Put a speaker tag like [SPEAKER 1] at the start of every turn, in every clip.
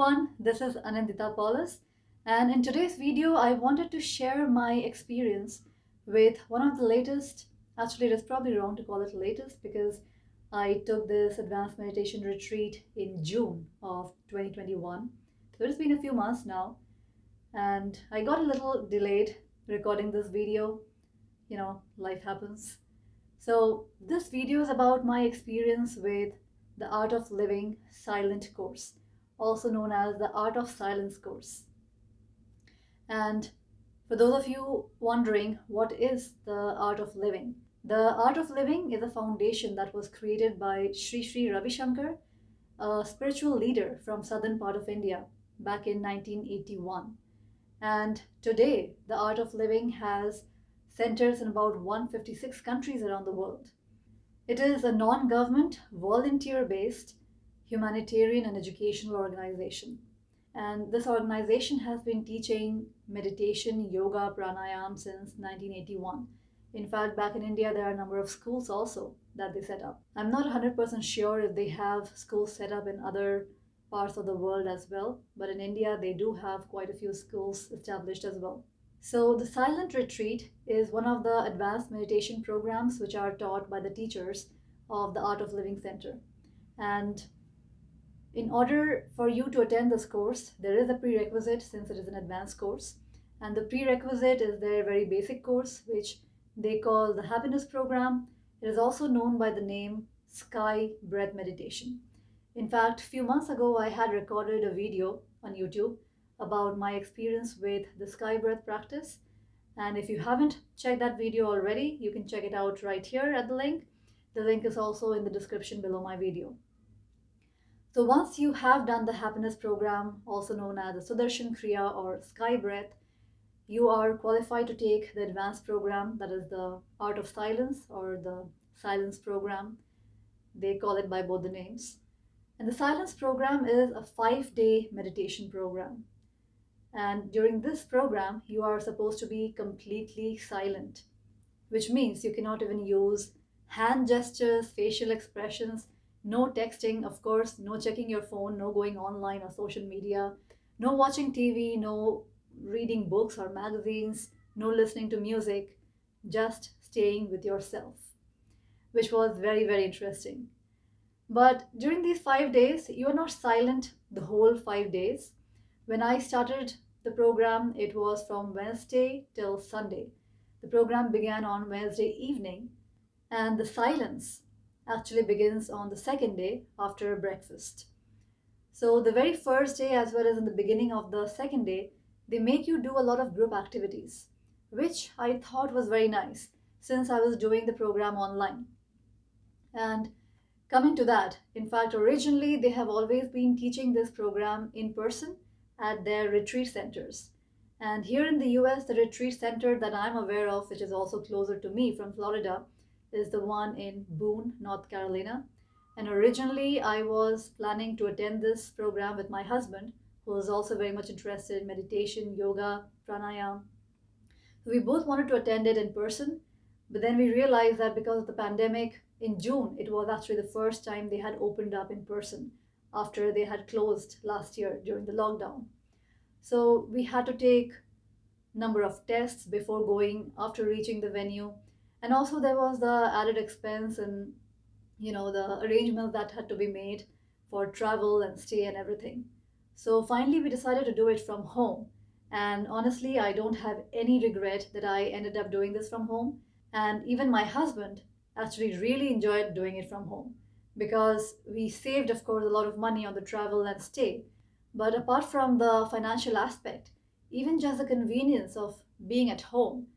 [SPEAKER 1] everyone, this is Anandita Paulus, and in today's video I wanted to share my experience with one of the latest, actually it is probably wrong to call it latest because I took this advanced meditation retreat in June of 2021. So it's been a few months now and I got a little delayed recording this video. Life happens. So this video is about my experience with the Art of Living Silent course, also known as the Art of Silence course. And for those of you wondering what is the Art of Living, the Art of Living is a foundation that was created by Sri Ravi Shankar, a spiritual leader from southern part of India back in 1981. And today the Art of Living has centers in about 156 countries around the world. It is a non-government, volunteer-based humanitarian and educational organization. And this organization has been teaching meditation, yoga, pranayama since 1981. In fact, back in India, there are a number of schools also that they set up. I'm not 100% sure if they have schools set up in other parts of the world as well, but in India, they do have quite a few schools established as well. So the Silent Retreat is one of the advanced meditation programs which are taught by the teachers of the Art of Living Center. And in order for you to attend this course, there is a prerequisite since it is an advanced course. And the prerequisite is their very basic course, which they call the Happiness Program. It is also known by the name Sky Breath Meditation. In fact, a few months ago, I had recorded a video on YouTube about my experience with the Sky Breath practice. And if you haven't checked that video already, you can check it out right here at the link. The link is also in the description below my video. So once you have done the Happiness Program, also known as the Sudarshan Kriya or Sky Breath, you are qualified to take the advanced program, that is the Art of Silence or the Silence Program. They call it by both the names. And the Silence Program is a 5-day meditation program. And during this program, you are supposed to be completely silent, which means you cannot even use hand gestures, facial expressions, no texting, of course, no checking your phone, no going online or social media, no watching TV, no reading books or magazines, no listening to music, just staying with yourself, which was very, very interesting. But during these 5 days, you are not silent the whole 5 days. When I started the program, it was from Wednesday till Sunday. The program began on Wednesday evening, and the silence actually begins on the second day after breakfast. So the very first day, as well as in the beginning of the second day, they make you do a lot of group activities, which I thought was very nice since I was doing the program online. And coming to that, in fact, originally they have always been teaching this program in person at their retreat centers. And here in the US, the retreat center that I'm aware of, which is also closer to me from Florida, is the one in Boone, North Carolina. And originally I was planning to attend this program with my husband, who was also very much interested in meditation, yoga, pranayama. So we both wanted to attend it in person, but then we realized that because of the pandemic, in June, it was actually the first time they had opened up in person after they had closed last year during the lockdown. So we had to take number of tests before going after reaching the venue. And also there was the added expense and the arrangements that had to be made for travel and stay and everything. So finally we decided to do it from home. And honestly, I don't have any regret that I ended up doing this from home. And even my husband actually really enjoyed doing it from home because we saved, of course, a lot of money on the travel and stay. But apart from the financial aspect, even just the convenience of being at home,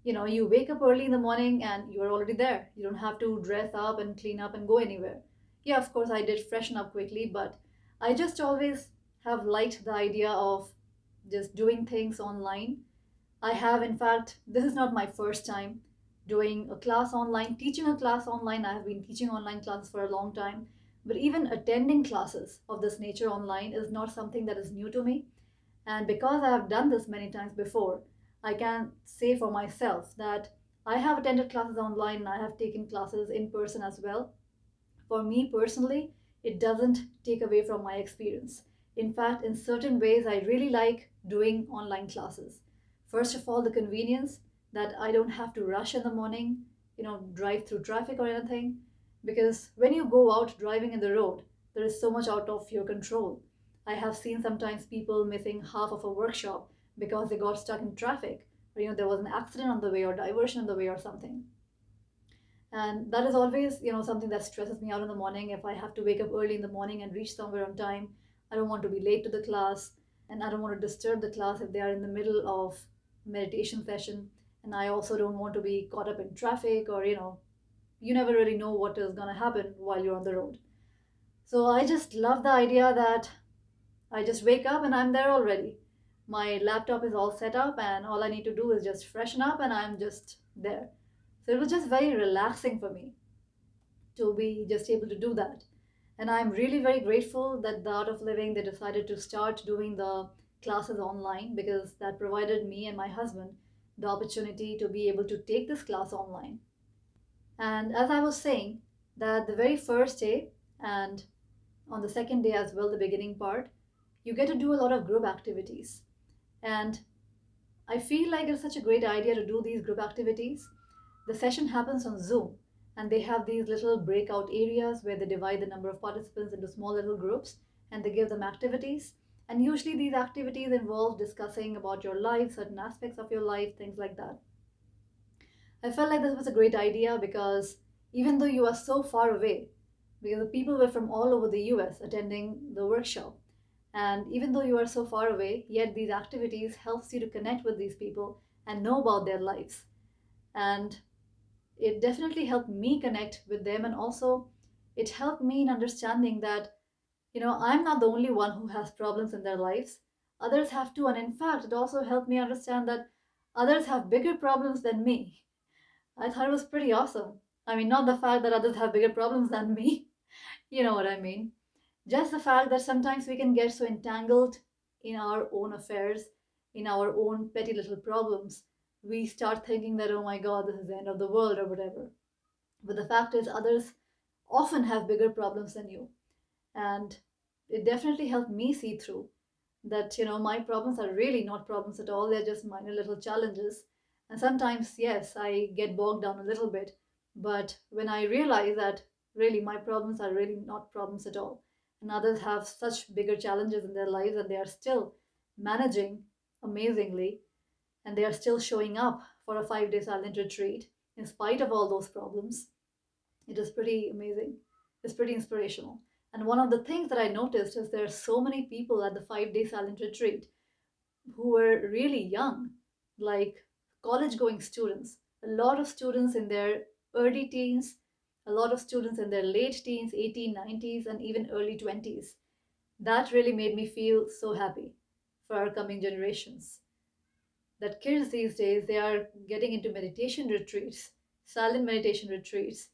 [SPEAKER 1] you wake up early in the morning and you're already there. You don't have to dress up and clean up and go anywhere. Yeah, of course, I did freshen up quickly, but I just always have liked the idea of just doing things online. I have, in fact, this is not my first time doing a class online, teaching a class online. I have been teaching online classes for a long time, but even attending classes of this nature online is not something that is new to me. And because I have done this many times before, I can say for myself that I have attended classes online and I have taken classes in person as well. For me personally, it doesn't take away from my experience. In fact, in certain ways, I really like doing online classes. First of all, the convenience that I don't have to rush in the morning, drive through traffic or anything. Because when you go out driving in the road, there is so much out of your control. I have seen sometimes people missing half of a workshop because they got stuck in traffic, or there was an accident on the way or diversion on the way or something. And that is always something that stresses me out in the morning. If I have to wake up early in the morning and reach somewhere on time, I don't want to be late to the class, and I don't want to disturb the class if they are in the middle of meditation session. And I also don't want to be caught up in traffic, or you never really know what is going to happen while you're on the road. So I just love the idea that I just wake up and I'm there already. My laptop is all set up and all I need to do is just freshen up and I'm just there. So it was just very relaxing for me to be just able to do that. And I'm really very grateful that the Art of Living, they decided to start doing the classes online, because that provided me and my husband the opportunity to be able to take this class online. And as I was saying, that the very first day and on the second day as well, the beginning part, you get to do a lot of group activities. And I feel like it's such a great idea to do these group activities. The session happens on Zoom, and they have these little breakout areas where they divide the number of participants into small little groups, and they give them activities. And usually these activities involve discussing about your life, certain aspects of your life, things like that. I felt like this was a great idea because even though you are so far away, because the people were from all over the US attending the workshop, and even though you are so far away, yet these activities helps you to connect with these people and know about their lives. And it definitely helped me connect with them, and also it helped me in understanding that I'm not the only one who has problems in their lives. Others have too, and in fact it also helped me understand that others have bigger problems than me. I thought it was pretty awesome. I mean, not the fact that others have bigger problems than me, you know what I mean. Just the fact that sometimes we can get so entangled in our own affairs, in our own petty little problems, we start thinking that, oh my God, this is the end of the world or whatever. But the fact is, others often have bigger problems than you. And it definitely helped me see through that, my problems are really not problems at all. They're just minor little challenges. And sometimes, yes, I get bogged down a little bit. But when I realize that really my problems are really not problems at all, and others have such bigger challenges in their lives and they are still managing amazingly, and they are still showing up for a 5-day silent retreat in spite of all those problems, it is pretty amazing. It's pretty inspirational. And one of the things that I noticed is there are so many people at the 5-day silent retreat who were really young, like college-going students. A lot of students in their early teens, a lot of students in their late teens, 18, 90s, and even early 20s. That really made me feel so happy for our coming generations. That kids these days, they are getting into meditation retreats, silent meditation retreats,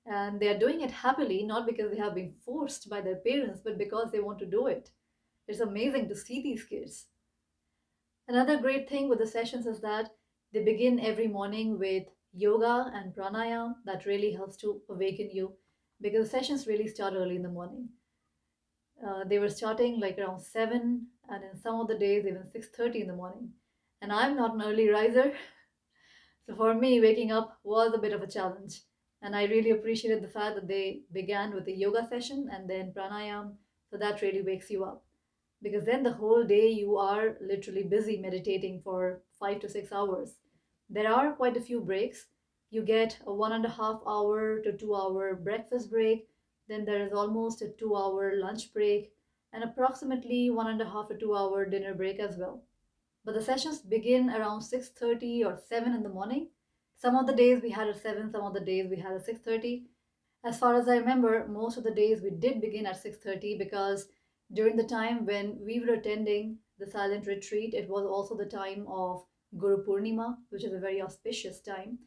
[SPEAKER 1] and they are doing it happily, not because they have been forced by their parents, but because they want to do it. It's amazing to see these kids. Another great thing with the sessions is that they begin every morning with yoga and pranayama that really helps to awaken you, because the sessions really start early in the morning. They were starting like around 7, and in some of the days even 6:30 in the morning. And I'm not an early riser, so for me waking up was a bit of a challenge. And I really appreciated the fact that they began with a yoga session and then pranayama, so that really wakes you up. Because then the whole day you are literally busy meditating for 5 to 6 hours. There are quite a few breaks. You get a 1.5 hour to 2 hour breakfast break. Then there is almost a 2 hour lunch break and approximately 1.5 to 2 hour dinner break as well. But the sessions begin around 6:30 or 7 in the morning. Some of the days we had at 7, some of the days we had at 6:30. As far as I remember, most of the days we did begin at 6:30 because during the time when we were attending the silent retreat, it was also the time of Guru Purnima, which is a very auspicious time.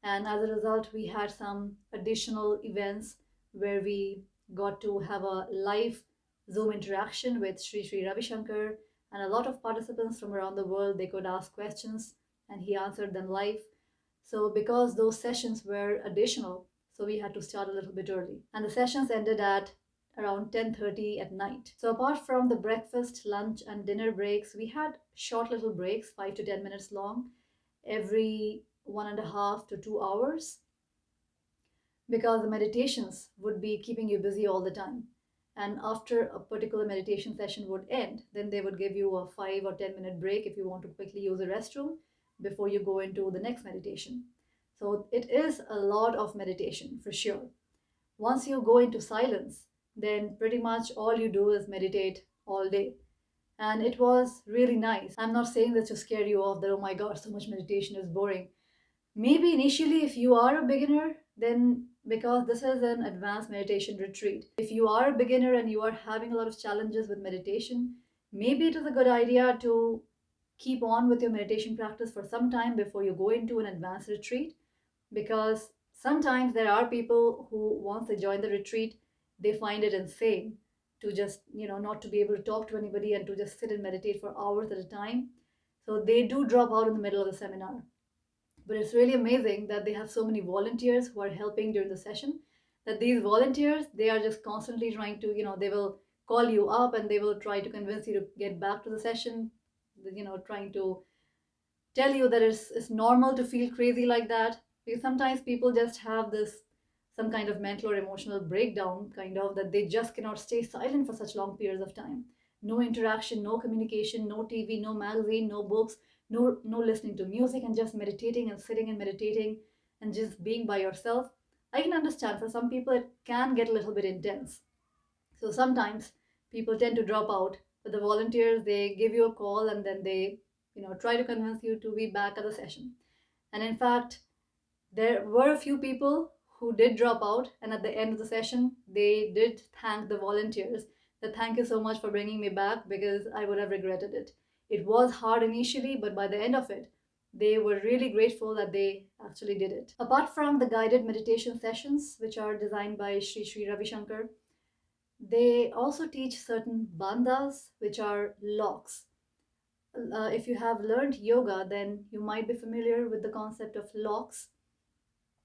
[SPEAKER 1] And as a result, we had some additional events where we got to have a live Zoom interaction with Sri Ravi Shankar, and a lot of participants from around the world, they could ask questions and he answered them live. So because those sessions were additional, so we had to start a little bit early. And the sessions ended at around 10:30 at night. So apart from the breakfast, lunch, and dinner breaks, we had short little breaks, 5 to 10 minutes long, every 1.5 to 2 hours, because the meditations would be keeping you busy all the time. And after a particular meditation session would end, then they would give you a 5 or 10-minute break if you want to quickly use the restroom before you go into the next meditation. So it is a lot of meditation for sure. Once you go into silence, then pretty much all you do is meditate all day. And it was really nice. I'm not saying that to scare you off that, oh my God, so much meditation is boring. Maybe initially, if you are a beginner, then because this is an advanced meditation retreat, if you are a beginner and you are having a lot of challenges with meditation, maybe it is a good idea to keep on with your meditation practice for some time before you go into an advanced retreat, because sometimes there are people who, once they join the retreat, they find it insane to just, not to be able to talk to anybody and to just sit and meditate for hours at a time. So they do drop out in the middle of the seminar. But it's really amazing that they have so many volunteers who are helping during the session, that these volunteers, they are just constantly trying to, they will call you up and they will try to convince you to get back to the session, trying to tell you that it's normal to feel crazy like that. Because sometimes people just have this, some kind of mental or emotional breakdown, kind of, that they just cannot stay silent for such long periods of time. No interaction, no communication, no TV, no magazine, no books, no listening to music, and just meditating and sitting and meditating and just being by yourself. I can understand for some people it can get a little bit intense. So sometimes people tend to drop out, but the volunteers, they give you a call and then they, try to convince you to be back at the session. And in fact, there were a few people who did drop out, and at the end of the session, they did thank the volunteers that thank you so much for bringing me back, because I would have regretted it. It was hard initially, but by the end of it, they were really grateful that they actually did it. Apart from the guided meditation sessions, which are designed by Sri Ravi Shankar, they also teach certain bandhas, which are locks. If you have learned yoga, then you might be familiar with the concept of locks.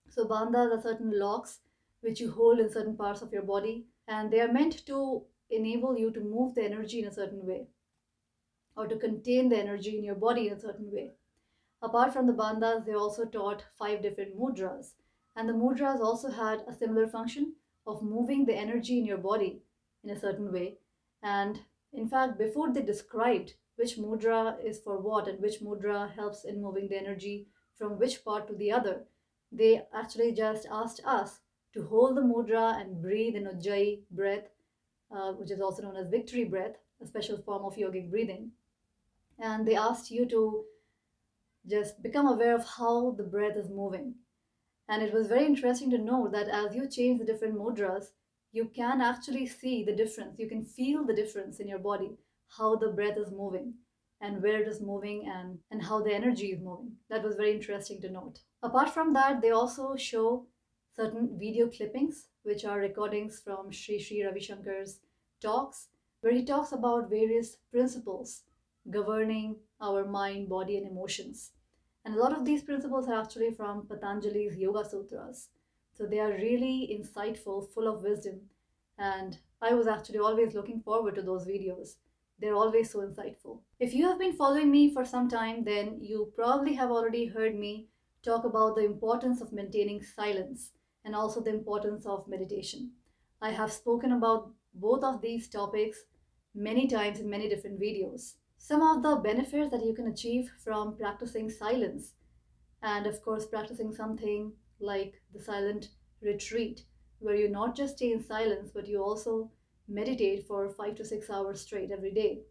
[SPEAKER 1] So bandhas are certain locks which you hold in certain parts of your body, and they are meant to enable you to move the energy in a certain way, or to contain the energy in your body in a certain way. Apart from the bandhas, they also taught 5 different mudras, and the mudras also had a similar function of moving the energy in your body in a certain way. And in fact, before they described which mudra is for what and which mudra helps in moving the energy from which part to the other, they actually just asked us to hold the mudra and breathe in Ujjayi breath, which is also known as victory breath, a special form of yogic breathing. And they asked you to just become aware of how the breath is moving. And it was very interesting to know that as you change the different mudras, you can actually see the difference. You can feel the difference in your body, how the breath is moving and where it is moving, and how the energy is moving. That was very interesting to note. Apart from that, they also show certain video clippings, which are recordings from Sri Ravi Shankar's talks, where he talks about various principles governing our mind, body, and emotions. And a lot of these principles are actually from Patanjali's Yoga Sutras. So they are really insightful, full of wisdom. And I was actually always looking forward to those videos. They're always so insightful. If you have been following me for some time, then you probably have already heard me talk about the importance of maintaining silence and also the importance of meditation. I have spoken about both of these topics many times in many different videos. Some of the benefits that you can achieve from practicing silence, and of course practicing something like the silent retreat, where you not just stay in silence, but you also meditate for 5 to 6 hours straight every day,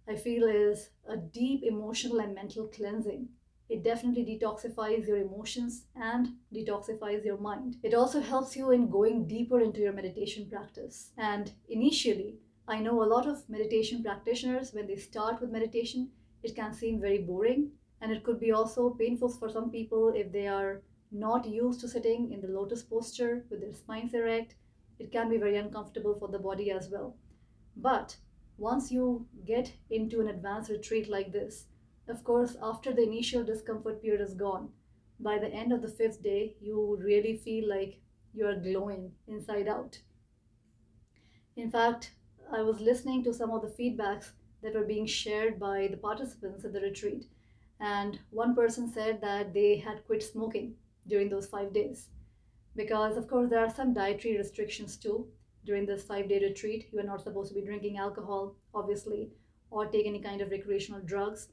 [SPEAKER 1] I feel is a deep emotional and mental cleansing. It definitely detoxifies your emotions and detoxifies your mind. It also helps you in going deeper into your meditation practice. And initially, I know a lot of meditation practitioners, when they start with meditation, it can seem very boring, and it could be also painful for some people if they are not used to sitting in the lotus posture with their spines erect. It can be very uncomfortable for the body as well. But once you get into an advanced retreat like this, of course, after the initial discomfort period is gone, by the end of the 5th day, you really feel like you are glowing inside out. In fact, I was listening to some of the feedbacks that were being shared by the participants at the retreat, and one person said that they had quit smoking during those 5 days. Because, of course, there are some dietary restrictions too. During this 5 day retreat, you are not supposed to be drinking alcohol, obviously, or take any kind of recreational drugs,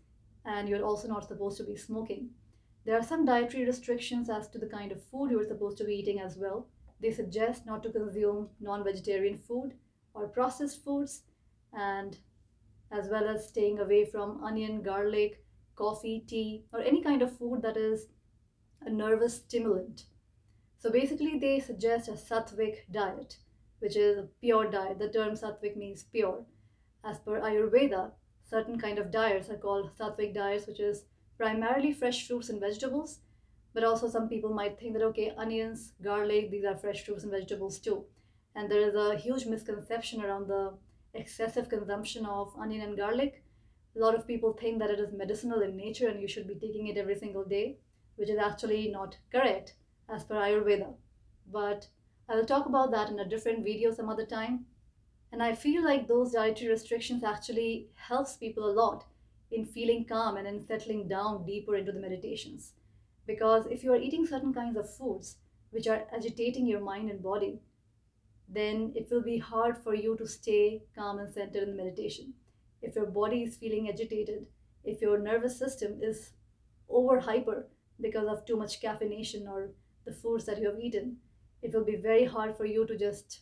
[SPEAKER 1] and you're also not supposed to be smoking. There are some dietary restrictions as to the kind of food you're supposed to be eating as well. They suggest not to consume non vegetarian food or processed foods, and as well as staying away from onion, garlic, coffee, tea, or any kind of food that is a nervous stimulant. So basically, they suggest a sattvic diet, which is a pure diet. The term sattvic means pure. As per Ayurveda, certain kind of diets are called sattvic diets, which is primarily fresh fruits and vegetables. But also, some people might think that okay, onions, garlic, these are fresh fruits and vegetables too. And there is a huge misconception around the excessive consumption of onion and garlic. A lot of people think that it is medicinal in nature and you should be taking it every single day, which is actually not correct as per Ayurveda. But I will talk about that in a different video some other time. And I feel like those dietary restrictions actually helps people a lot in feeling calm and in settling down deeper into the meditations. Because if you are eating certain kinds of foods which are agitating your mind and body, then it will be hard for you to stay calm and centered in the meditation. If your body is feeling agitated, if your nervous system is over hyper because of too much caffeination or the foods that you have eaten, it will be very hard for you to just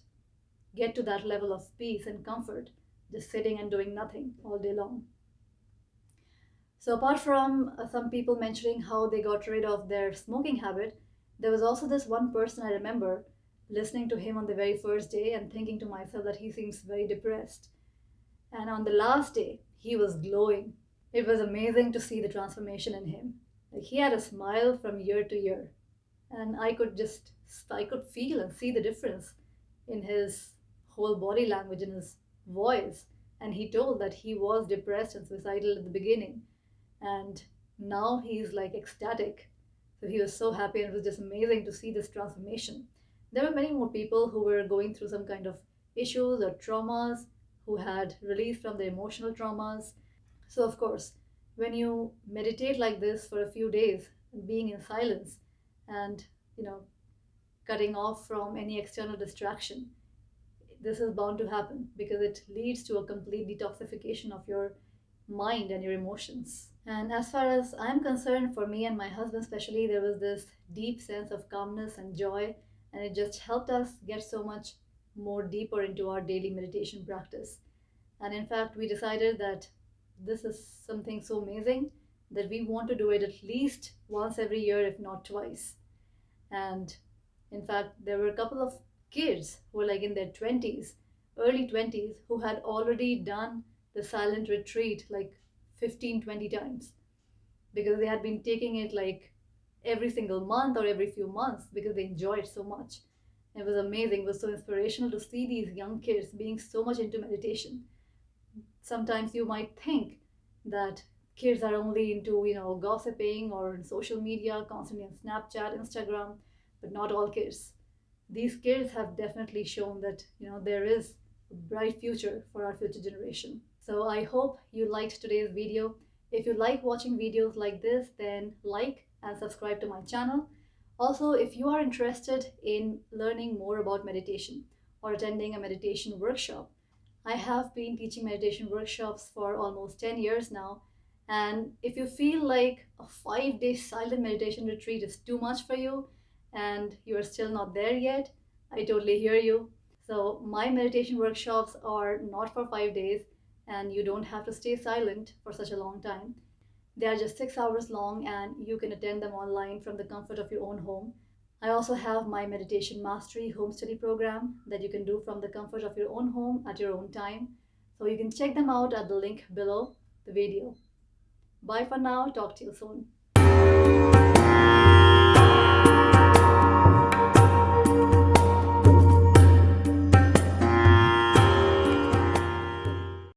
[SPEAKER 1] get to that level of peace and comfort, just sitting and doing nothing all day long. So, apart from some people mentioning how they got rid of their smoking habit, there was also this one person I remember listening to him on the very first day and thinking to myself that he seems very depressed. And on the last day, he was glowing. It was amazing to see the transformation in him. Like he had a smile from year to year. And I could feel and see the difference in his whole body language, in his voice. And he told that he was depressed and suicidal at the beginning. And now he's like ecstatic. So he was so happy, and it was just amazing to see this transformation. There were many more people who were going through some kind of issues or traumas, who had released from their emotional traumas. So, of course, when you meditate like this for a few days, being in silence and, cutting off from any external distraction, this is bound to happen because it leads to a complete detoxification of your mind and your emotions. And as far as I'm concerned, for me and my husband especially, there was this deep sense of calmness and joy, and it just helped us get so much more deeper into our daily meditation practice. And in fact, we decided that this is something so amazing that we want to do it at least once every year, if not twice. And in fact, there were a couple of kids who were like in their 20s, early 20s, who had already done the silent retreat like 15, 20 times because they had been taking it like every single month or every few months because they enjoyed it so much. It was amazing. It was so inspirational to see these young kids being so much into meditation. Sometimes you might think that kids are only into, gossiping or social media, constantly on Snapchat, Instagram, but not all kids. These kids have definitely shown that, there is a bright future for our future generation. So I hope you liked today's video. If you like watching videos like this, then like and subscribe to my channel. Also, if you are interested in learning more about meditation or attending a meditation workshop, I have been teaching meditation workshops for almost 10 years now. And if you feel like a 5-day silent meditation retreat is too much for you and you are still not there yet, I totally hear you. So my meditation workshops are not for 5 days, and you don't have to stay silent for such a long time. They are just 6 hours long, and you can attend them online from the comfort of your own home. I also have my meditation mastery home study program that you can do from the comfort of your own home at your own time. So you can check them out at the link below the video. Bye for now. Talk to you soon.